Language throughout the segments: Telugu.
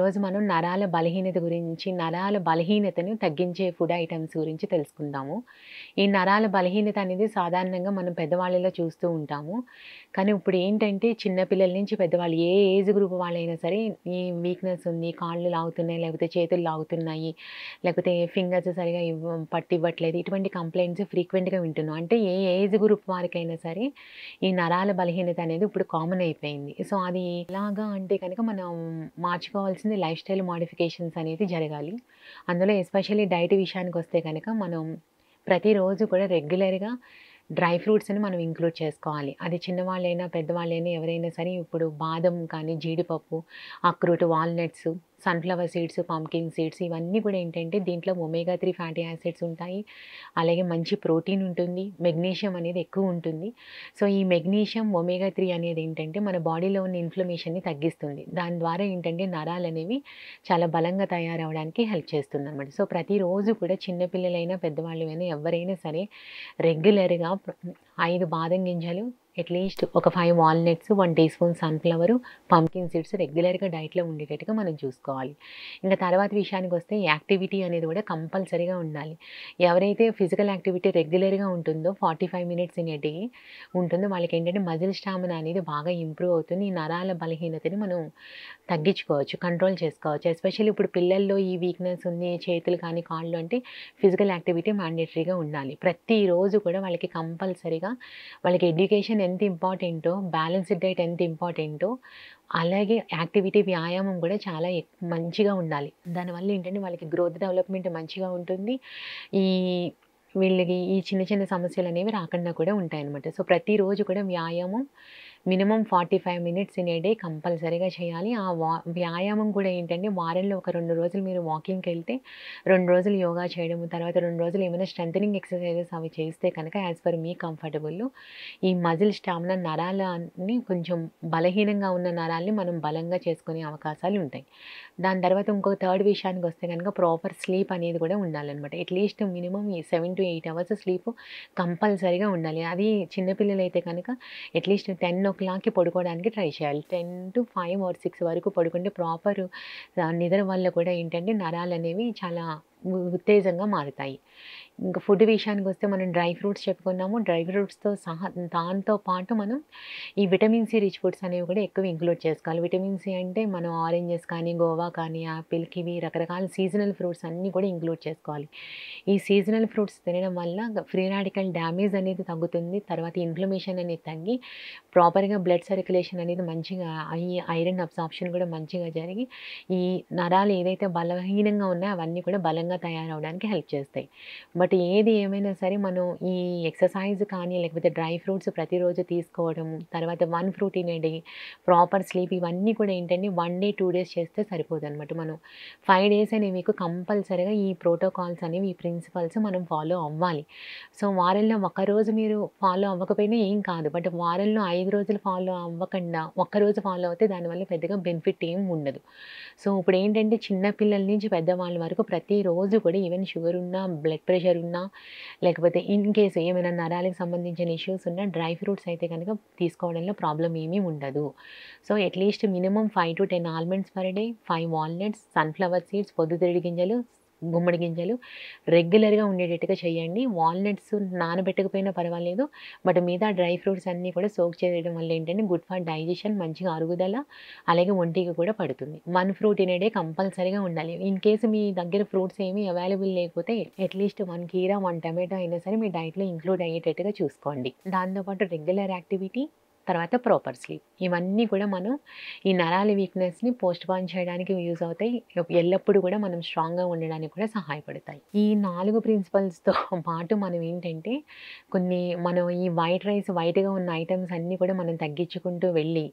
ఈరోజు మనం నరాల బలహీనత గురించి, నరాల బలహీనతను తగ్గించే ఫుడ్ ఐటెమ్స్ గురించి తెలుసుకుందాము. ఈ నరాల బలహీనత అనేది సాధారణంగా మనం పెద్దవాళ్ళలో చూస్తూ ఉంటాము. కానీ ఇప్పుడు ఏంటంటే చిన్న పిల్లల నుంచి పెద్దవాళ్ళు ఏ ఏజ్ గ్రూప్ వాళ్ళైనా సరే ఈ వీక్‌నెస్ ఉంది, కాళ్ళు లాగుతున్నాయి, లేకపోతే చేతులు లాగుతున్నాయి, లేకపోతే ఫింగర్స్ సరిగ్గా పట్టివ్వట్లేదు. ఇటువంటి కంప్లెయింట్స్ ఫ్రీక్వెంట్‌గా వింటున్నాం. అంటే ఏ ఏజ్ గ్రూప్ వారికైనా సరే ఈ నరాల బలహీనత అనేది ఇప్పుడు కామన్ అయిపోయింది. సో, అది ఎలాగా అంటే కనుక మనం మార్చుకోవాల్సింది లైఫ్ స్టైల్ మోడిఫికేషన్స్ అనేది జరగాలి. అందులో ఎస్పెషల్లీ డైట్ విషయానికొస్తే గనక మనం ప్రతిరోజు కూడా రెగ్యులర్‌గా డ్రై ఫ్రూట్స్‌ని మనం ఇంక్లూడ్ చేసుకోవాలి. అది చిన్నవాళ్ళైనా, పెద్దవాళ్ళైనా ఎవరైనా సరే ఇప్పుడు బాదం కానీ, జీడిపప్పు, అక్రోట్, walnuts, sunflower seeds, pumpkin seeds ఇవన్నీ కూడా ఏంటంటే దీంట్లో ఒమేగా 3 ఫ్యాటీ యాసిడ్స్ ఉంటాయి. అలాగే మంచి ప్రోటీన్ ఉంటుంది. మెగ్నీషియం అనేది ఎక్కువ ఉంటుంది. సో, ఈ మెగ్నీషియం, ఒమేగా 3 అనేది ఏంటంటే మన బాడీలో ఉన్న ఇన్‌ఫ్లమేషన్‌ని తగ్గిస్తుంది. దాని ద్వారా ఏంటంటే నరాలనేవి చాలా బలంగా తయారవ్వడానికి హెల్ప్ చేస్తుందనమాట. సో, ప్రతిరోజు కూడా చిన్న పిల్లలైనా, పెద్దవాళ్ళైనా ఎవ్వరైనా సరే రెగ్యులర్‌గా 5 బాదం గింజలు, అట్‌లీస్ట్ ఒక 5 walnuts, 1 teaspoon sunflower, pumpkin seeds రెగ్యులర్‌గా డైట్‌లో ఉండేటట్టుగా మనం చూసుకోవాలి. ఇంక తర్వాత విషయానికొస్తే యాక్టివిటీ అనేది కూడా కంపల్సరీగా ఉండాలి. ఎవరైతే ఫిజికల్ యాక్టివిటీ రెగ్యులర్‌గా ఉంటుందో 45 మినిట్స్ ఇన్ ఎ డే ఉంటుందో వాళ్ళకేంటంటే మజిల్ స్టామినా అనేది బాగా ఇంప్రూవ్ అవుతుంది. ఈ నరాల బలహీనతని మనం తగ్గించుకోవచ్చు, కంట్రోల్ చేసుకోవచ్చు. ఎస్పెషల్లీ ఇప్పుడు పిల్లల్లో ఈ వీక్‌నెస్ ఉంది, చేతులు కానీ, కాళ్ళు అంటే ఫిజికల్ యాక్టివిటీ మ్యాండేటరీగా ఉండాలి. ప్రతిరోజు కూడా వాళ్ళకి కంపల్సరీగా వాళ్ళకి ఎడ్యుకేషన్ ఎంత ఇంపార్టెంటో, బ్యాలెన్స్‌డ్ డైట్ ఎంత ఇంపార్టెంటో, అలాగే యాక్టివిటీ, వ్యాయామం కూడా చాలా మంచిగా ఉండాలి. దానివల్ల ఏంటంటే వాళ్ళకి గ్రోత్ డెవలప్‌మెంట్ మంచిగా ఉంటుంది. ఈ వీళ్ళకి ఈ చిన్న చిన్న సమస్యలనేవి రాకుండా కూడా ఉంటాయన్నమాట. సో, ప్రతిరోజు కూడా వ్యాయామం minimum 45 minutes in a day కంపల్సరీగా చేయాలి. ఆ వ్యాయామం కూడా ఏంటంటే వారంలో ఒక 2 రోజులు మీరు వాకింగ్‌కెళ్తే, 2 రోజులు యోగా చేయడము, తర్వాత 2 రోజులు ఏమైనా స్ట్రెంథెనింగ్ ఎక్సర్‌సైజెస్ అవి చేస్తే కనుక యాస్ పర్ మీ కంఫర్టబుల్ ఈ మజిల్ స్టామినా నరాలని కొంచెం బలహీనంగా ఉన్న నరాల్ని మనం బలంగా చేసుకునే అవకాశాలు ఉంటాయి. దాని తర్వాత ఇంకో థర్డ్ విషయానికొస్తే గనుక ప్రాపర్ స్లీప్ అనేది కూడా ఉండాలనమాట. అట్‌లీస్ట్ మినిమమ్ ఈ 7-8 అవర్స్ స్లీప్ కంపల్సరీగా ఉండాలి. అది చిన్న పిల్లలైతే కనుక అట్‌లీస్ట్ 10:00కి పడుకోవడానికి ట్రై చేయాలి. 10-5 ఆర్ 6 వరకు పడుకుంటే ప్రాపర్ నిద్ర వల్ల కూడా ఏంటంటే నరాలనేవి చాలా ఉత్తేజంగా మారుతాయి. ఇంకా ఫుడ్ విషయానికొస్తే మనం డ్రై ఫ్రూట్స్ చెప్పుకున్నాము. డ్రై ఫ్రూట్స్‌తో సహా దాంతో పాటు మనం ఈ విటమిన్ సి రిచ్ ఫుడ్స్ అనేవి కూడా ఎక్కువ ఇంక్లూడ్ చేసుకోవాలి. విటమిన్ సి అంటే మనం ఆరెంజెస్ కానీ, గోవా కానీ, యాపిల్, కివి రకరకాల సీజనల్ ఫ్రూట్స్ అన్నీ కూడా ఇంక్లూడ్ చేసుకోవాలి. ఈ సీజనల్ ఫ్రూట్స్ తినడం వల్ల ఫ్రీ రాడికల్ డ్యామేజ్ అనేది తగ్గుతుంది. తర్వాత ఇన్‌ఫ్లమేషన్ అనేది తగ్గి ప్రాపర్‌గా బ్లడ్ సర్క్యులేషన్ అనేది మంచిగా అయ్యి ఐరన్ అబ్సార్ప్షన్ కూడా మంచిగా జరిగి ఈ నరాలు ఏదైతే బలహీనంగా ఉన్నాయో అవన్నీ కూడా బలంగా తయారవ్వడానికి హెల్ప్ చేస్తాయి. బట్ ఏది ఏమైనా సరే మనం ఈ ఎక్సర్సైజ్ కానీ లేకపోతే డ్రై ఫ్రూట్స్ ప్రతిరోజు తీసుకోవడము, తర్వాత 1 fruit in a day, proper sleep ఇవన్నీ కూడా ఏంటంటే 1 డే, 2 డేస్ చేస్తే సరిపోదనమాట. మనం 5 డేస్ అనే మీకు కంపల్సరీగా ఈ ప్రోటోకాల్స్ అనేవి, ఈ ప్రిన్సిపల్స్ మనం ఫాలో అవ్వాలి. సో, వారంలో ఒకరోజు మీరు ఫాలో అవ్వకపోయినా ఏం కాదు. బట్ వారంలో 5 రోజులు ఫాలో అవ్వకుండా ఒక్కరోజు ఫాలో అవుతే దానివల్ల పెద్దగా బెనిఫిట్ ఏం ఉండదు. సో, ఇప్పుడేంటంటే చిన్న పిల్లల నుంచి పెద్దవాళ్ళ వరకు ప్రతిరోజు కూడా ఈవెన్ షుగర్ ఉన్నా, బ్లడ్ ప్రెషర్ ఉన్నా, లేకపోతే ఇన్ కేస్ ఏమైనా నరాలకు సంబంధించిన ఇష్యూస్ ఉన్నా డ్రై ఫ్రూట్స్ అయితే కనుక తీసుకోవడంలో ప్రాబ్లమ్ ఏమీ ఉండదు. So, at least minimum 5-10 almonds per day, 5 walnuts, sunflower seeds, పొద్దుతిరుగుడు గింజలు, గుమ్మడి గింజలు రెగ్యులర్‌గా ఉండేటట్టుగా చేయండి. వాల్‌నట్స్ నానబెట్టకపోయినా పర్వాలేదు. బట్ మిగతా డ్రై ఫ్రూట్స్ అన్నీ కూడా సోక్ చేయడం వల్ల ఏంటంటే గుడ్ ఫర్ డైజెషన్, మంచిగా అరుగుదల, అలాగే ఒంటికి కూడా పడుతుంది. 1 ఫ్రూట్ ఇన్ ఎ డే కంపల్సరీగా ఉండాలి. ఇన్ కేస్ మీ దగ్గర ఫ్రూట్స్ ఏమీ అవైలబుల్ లేకపోతే అట్‌లీస్ట్ 1 కీరా, 1 టమాటో అయినా సరే మీ డైట్‌లో ఇంక్లూడ్ అయ్యేటట్టుగా చూసుకోండి. దాంతో పాటు రెగ్యులర్ యాక్టివిటీ, తర్వాత ప్రాపర్ స్లీప్. ఇవన్నీ కూడా మనం ఈ నరాల వీక్‌నెస్‌ని పోస్ట్‌పోన్ చేయడానికి యూజ్ అవుతాయి. ఎల్లప్పుడూ కూడా మనం స్ట్రాంగ్‌గా ఉండడానికి కూడా సహాయపడతాయి. ఈ 4 ప్రిన్సిపల్స్‌తో పాటు మనం ఏంటంటే మనం ఈ వైట్‌గా ఉన్న ఐటెమ్స్ అన్నీ కూడా మనం తగ్గించుకుంటూ వెళ్ళి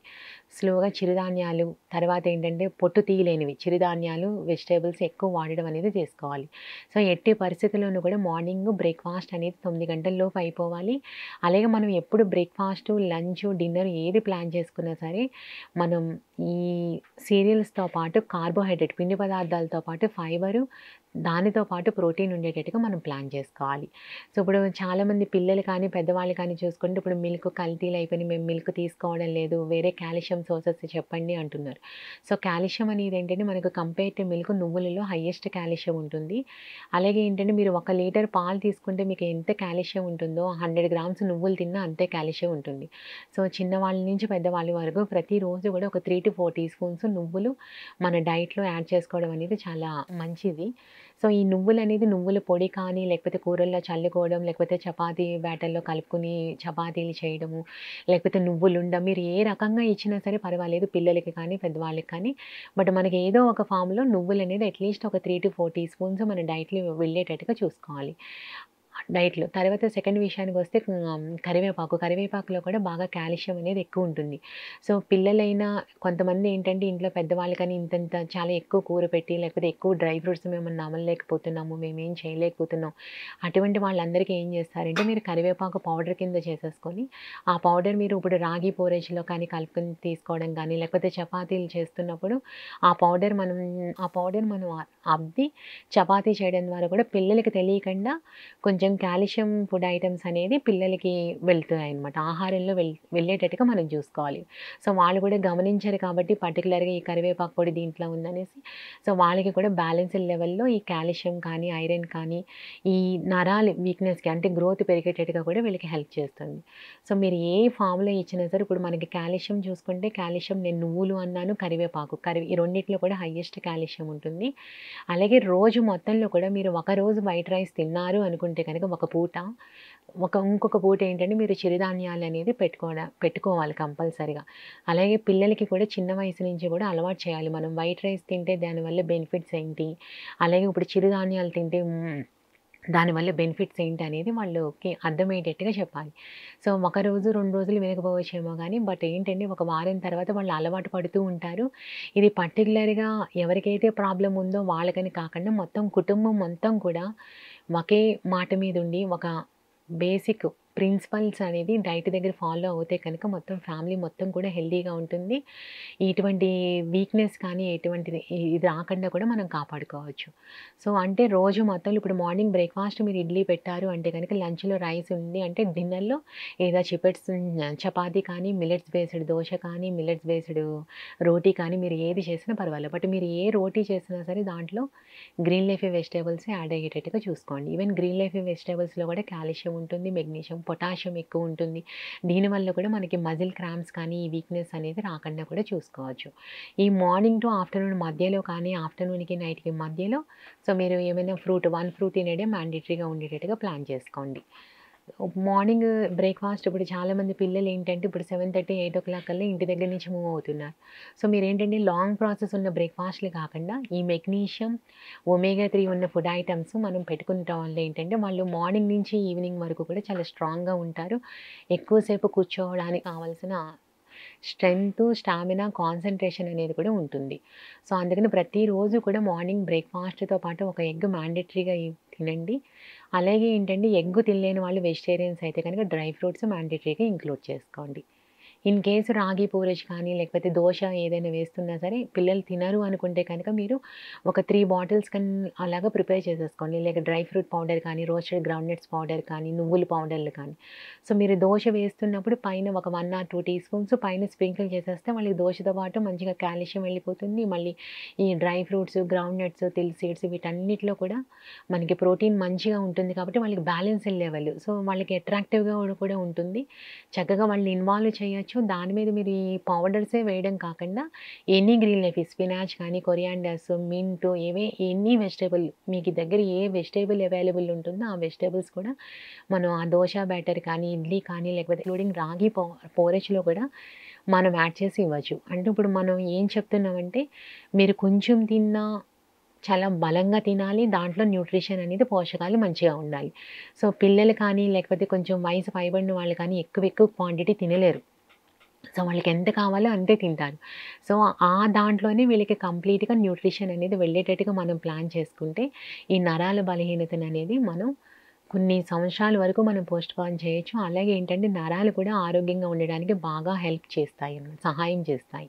స్లోగా చిరుధాన్యాలు, తర్వాత ఏంటంటే పొట్టు తీయలేనివి చిరుధాన్యాలు, వెజిటబుల్స్ ఎక్కువ వాడడం అనేది చేసుకోవాలి. సో, ఎట్టి పరిస్థితుల్లోనూ కూడా మార్నింగ్ బ్రేక్‌ఫాస్ట్ అనేది 9 గంటల లోపు అయిపోవాలి. అలాగే మనం ఎప్పుడు బ్రేక్‌ఫాస్టు, లంచు, డిన్నర్ ఏది ప్లాన్ చేసుకున్నా సరే, మనం ఈ సీరియల్స్‌తో పాటు కార్బోహైడ్రేట్ పిండి పదార్థాలతో పాటు ఫైబరు, దానితో పాటు ప్రోటీన్ ఉండేటట్టుగా మనం ప్లాన్ చేసుకోవాలి. సో, ఇప్పుడు చాలామంది పిల్లలు కానీ, పెద్దవాళ్ళు కానీ చూసుకుంటే ఇప్పుడు మిల్క్ కల్తీలు అయిపోయినాయి. మేము మిల్క్ తీసుకోవడం లేదు. వేరే కాల్షియం సోర్సెస్ చెప్పండి అంటున్నారు. సో, కాల్షియం అనేది ఏంటంటే మనకు కంపేర్ టు మిల్క్ నువ్వులలో హైయెస్ట్ కాల్షియం ఉంటుంది. అలాగే ఏంటంటే మీరు 1 లీటర్ పాలు తీసుకుంటే మీకు ఎంత కాల్షియం ఉంటుందో 100 గ్రామ్స్ నువ్వులు తిన్నా అంతే కాల్షియం ఉంటుంది. సో, చిన్నవాళ్ళ నుంచి పెద్దవాళ్ళ వరకు ప్రతిరోజు కూడా ఒక 3-4 టీ స్పూన్స్ నువ్వులు మన డైట్‌లో యాడ్ చేసుకోవడం అనేది చాలా మంచిది. సో, ఈ నువ్వులనేది నువ్వుల పొడి కానీ, లేకపోతే కూరల్లో చల్లుకోవడం, లేకపోతే చపాతీ బ్యాటర్‌లో కలుపుకొని చపాతీలు చేయడము, లేకపోతే నువ్వులుండ మీరు ఏ రకంగా ఇచ్చినా సరే పర్వాలేదు పిల్లలకి కానీ, పెద్దవాళ్ళకి కానీ. బట్ మనకి ఏదో ఒక ఫామ్‌లో నువ్వులనేది అట్‌లీస్ట్ ఒక 3-4 టీ స్పూన్స్ మన డైట్‌లో వెళ్ళేటట్టుగా చూసుకోవాలి. డైట్‌లో. తర్వాత సెకండ్ విషయానికొస్తే కరివేపాకు. కరివేపాకులో కూడా బాగా కాల్షియం అనేది ఎక్కువుంటుంది. సో, పిల్లలైనా కొంతమంది ఏంటంటే ఇంట్లో పెద్దవాళ్ళు కానీ ఇంతంత చాలా ఎక్కువ కూర పెట్టి, లేకపోతే ఎక్కువ డ్రై ఫ్రూట్స్ మేము నమలలేకపోతున్నాము, మేమేం చేయలేకపోతున్నాం. అటువంటి వాళ్ళందరికీ ఏం చేస్తారంటే మీరు కరివేపాకు పౌడర్ కింద చేసేసుకొని, ఆ పౌడర్ మీరు ఇప్పుడు రాగి పోరేజ్‌లో కానీ కలుపుకొని తీసుకోవడం కానీ, లేకపోతే చపాతీలు చేస్తున్నప్పుడు ఆ పౌడర్ మనం అద్ది చపాతీ చేయడం ద్వారా కూడా పిల్లలకి తెలియకుండా కొంచెం కాల్షియం ఫుడ్ ఐటెమ్స్ అనేది పిల్లలకి వెళ్తున్నాయన్నమాట. ఆహారంలో వెళ్ళేటట్టుగా మనం చూసుకోవాలి. సో, వాళ్ళు కూడా గమనించరు కాబట్టి పర్టిక్యులర్‌గా ఈ కరివేపాకు పొడి దీంట్లో ఉందనేసి, సో, వాళ్ళకి కూడా బ్యాలెన్స్‌డ్ లెవెల్‌లో ఈ కాల్షియం కానీ, ఐరన్ కానీ, ఈ నరాలు వీక్‌నెస్‌కి అంటే గ్రోత్ పెరిగేటట్టుగా కూడా వీళ్ళకి హెల్ప్ చేస్తుంది. సో, మీరు ఏ ఫామ్‌లో ఇచ్చినా సరే ఇప్పుడు మనకి కాల్షియం చూసుకుంటే కాల్షియం నేను నువ్వులు అన్నాను, కరివేపాకు. ఈ రెండిట్లో కూడా హైయెస్ట్ కాల్షియం ఉంటుంది. అలాగే రోజు మొత్తంలో కూడా మీరు ఒకరోజు వైట్ రైస్ తిన్నారు అనుకుంటే కనుక ఒక పూట, ఇంకొక పూట ఏంటంటే మీరు చిరుధాన్యాలనేది పెట్టుకోవాలి కంపల్సరీగా. అలాగే పిల్లలకి కూడా చిన్న వయసు నుంచి కూడా అలవాటు చేయాలి. మనం వైట్ రైస్ తింటే దానివల్ల బెనిఫిట్స్ ఏంటి? అలాగే ఇప్పుడు చిరుధాన్యాలు తింటే దానివల్ల బెనిఫిట్స్ ఏంటనేది వాళ్ళకి అర్థమయ్యేటట్టుగా చెప్పాలి. సో, ఒక రోజు, 2 రోజులు వినకపోవచ్చేమో గానీ, బట్ ఏంటంటే ఒక వారం తర్వాత వాళ్ళు అలవాటు పడుతూ ఉంటారు. ఇది పర్టిక్యులర్‌గా ఎవరికైతే ప్రాబ్లమ్ ఉందో వాళ్ళకని కాకుండా మొత్తం కుటుంబం మొత్తం కూడా ఒకే మాట మీదుండి ఒక బేసిక్ ప్రిన్సిపల్స్ అనేది డైట్ దగ్గర ఫాలో అవుతే కనుక మొత్తం ఫ్యామిలీ మొత్తం కూడా హెల్తీగా ఉంటుంది. ఇటువంటి వీక్‌నెస్ కానీ ఎటువంటిది ఇది రాకుండా కూడా మనం కాపాడుకోవచ్చు. సో, అంటే రోజు మొత్తంలో ఇప్పుడు మార్నింగ్ బ్రేక్‌ఫాస్ట్ మీరు ఇడ్లీ పెట్టారు అంటే గనుక లంచ్‌లో రైస్ ఉంది అంటే డిన్నర్‌లో ఏదో చపాతీ కానీ, మిల్లెట్స్ బేస్డ్ దోస కానీ, మిల్లెట్స్ బేస్డ్ రోటీ కానీ మీరు ఏది చేసినా పర్వాలేదు. బట్ మీరు ఏ రోటీ చేసినా సరే దాంట్లో గ్రీన్ లీఫీ వెజిటబుల్స్ యాడ్ అయ్యేటట్టుగా చూసుకోండి. ఈవెన్ గ్రీన్ లీఫీ వెజిటబుల్స్‌లో కూడా కాల్షియం ఉంటుంది, మెగ్నీషియం, పొటాషియం ఎక్కువ ఉంటుంది. దీనివల్ల కూడా మనకి మజిల్ క్రాంప్స్ కానీ, ఈ వీక్‌నెస్ అనేది రాకుండా కూడా చూసుకోవచ్చు. ఈ మార్నింగ్ టు ఆఫ్టర్‌నూన్ మధ్యలో కానీ, ఆఫ్టర్‌నూన్‌కి, నైట్‌కి మధ్యలో సో, మీరు ఏమైనా వన్ ఫ్రూట్ తినేదే మ్యాండేటరీగా ఉండేటట్టుగా ప్లాన్ చేసుకోండి. మార్నింగ్ బ్రేక్‌ఫాస్ట్ ఇప్పుడు చాలామంది పిల్లలేంటంటే ఇప్పుడు 7:30, 8:00 కల్లా ఇంటి దగ్గర నుంచి మూవ్ అవుతున్నారు. సో, మీరేంటంటే లాంగ్ ప్రాసెస్ ఉన్న బ్రేక్‌ఫాస్ట్‌లు కాకుండా ఈ మెగ్నీషియం, ఒమేగా 3 ఉన్న ఫుడ్ ఐటెమ్స్ మనం పెట్టుకుంటం వల్ల ఏంటంటే వాళ్ళు మార్నింగ్ నుంచి ఈవినింగ్ వరకు కూడా చాలా స్ట్రాంగ్‌గా ఉంటారు. ఎక్కువ సేపు కూర్చోవడానికి కావాల్సిన స్టామినా, కాన్సంట్రేషన్ అనేది కూడా ఉంటుంది. సో, అందుకని ప్రతిరోజు కూడా మార్నింగ్ బ్రేక్‌ఫాస్ట్‌తో పాటు ఒక ఎగ్ మ్యాండేటరీగా తినండి. అలాగే ఏంటంటే ఎగ్ తినలేని వాళ్ళు వెజిటేరియన్స్ అయితే కనుక డ్రై ఫ్రూట్స్ మ్యాండేటరీగా ఇంక్లూడ్ చేసుకోండి. ఇన్ కేస్ రాగి పోరేజ్ కానీ, లేకపోతే దోస ఏదైనా వేస్తున్నా సరే, పిల్లలు తినరు అనుకుంటే కనుక మీరు ఒక 3 బాటిల్స్ అలాగా ప్రిపేర్ చేసేసుకోండి. లేక డ్రై ఫ్రూట్ పౌడర్ కానీ, రోస్టెడ్ గ్రౌండ్‌నట్స్ పౌడర్ కానీ, నువ్వుల పౌడర్‌లు కానీ. సో, మీరు దోస వేస్తున్నప్పుడు పైన ఒక 1 ఆర్ 2 టీ స్పూన్స్ పైన స్ప్రింకిల్ చేసేస్తే వాళ్ళకి దోసతో పాటు మంచిగా కాల్షియం వెళ్ళిపోతుంది. మళ్ళీ ఈ డ్రై ఫ్రూట్స్, గ్రౌండ్‌నట్స్, సీడ్స్ వీటన్నిటిలో కూడా మనకి ప్రోటీన్ మంచిగా ఉంటుంది కాబట్టి వాళ్ళకి బ్యాలెన్స్‌డ్ లెవెల్. సో, వాళ్ళకి అట్రాక్టివ్‌గా కూడా ఉంటుంది. చక్కగా వాళ్ళని ఇన్వాల్వ్ చేయొచ్చు. దాని మీద మీరు ఈ పౌడర్సే వేయడం కాకుండా ఎనీ గ్రీన్ లీఫీ స్పినాచ్ కానీ, కొరియాండర్స్, మింట్ ఎనీ వెజిటబుల్ మీకు దగ్గర ఏ వెజిటబుల్ అవైలబుల్ ఉంటుందో ఆ వెజిటబుల్స్ కూడా మనం ఆ దోస బ్యాటర్ కానీ, ఇడ్లీ కానీ లేకపోతే ఇంక్లూడింగ్ రాగి పోరేజ్‌లో కూడా మనం యాడ్ చేసి ఇవ్వచ్చు. అంటే ఇప్పుడు మనం ఏం చెప్తున్నామంటే మీరు కొంచెం తిన్నా చాలా బలంగా తినాలి. దాంట్లో న్యూట్రిషన్ అనేది పోషకాలు మంచిగా ఉండాలి. సో, పిల్లలు కానీ లేకపోతే కొంచెం వయసు పైబడిన వాళ్ళు కానీ ఎక్కువ క్వాంటిటీ తినలేరు. సో, వాళ్ళకెంత కావాలో అంతే తింటారు. సో, ఆ దాంట్లోనే వీళ్ళకి కంప్లీట్‌గా న్యూట్రిషన్ అనేది వెళ్ళేటట్టుగా మనం ప్లాన్ చేసుకుంటే, ఈ నరాల బలహీనతననేది మనం కొన్ని సంవత్సరాల వరకు మనం పోస్ట్‌పోన్ చేయొచ్చు. అలాగే ఏంటంటే నరాలు కూడా ఆరోగ్యంగా ఉండడానికి బాగా హెల్ప్ చేస్తాయన్నమాట. సహాయం చేస్తాయి.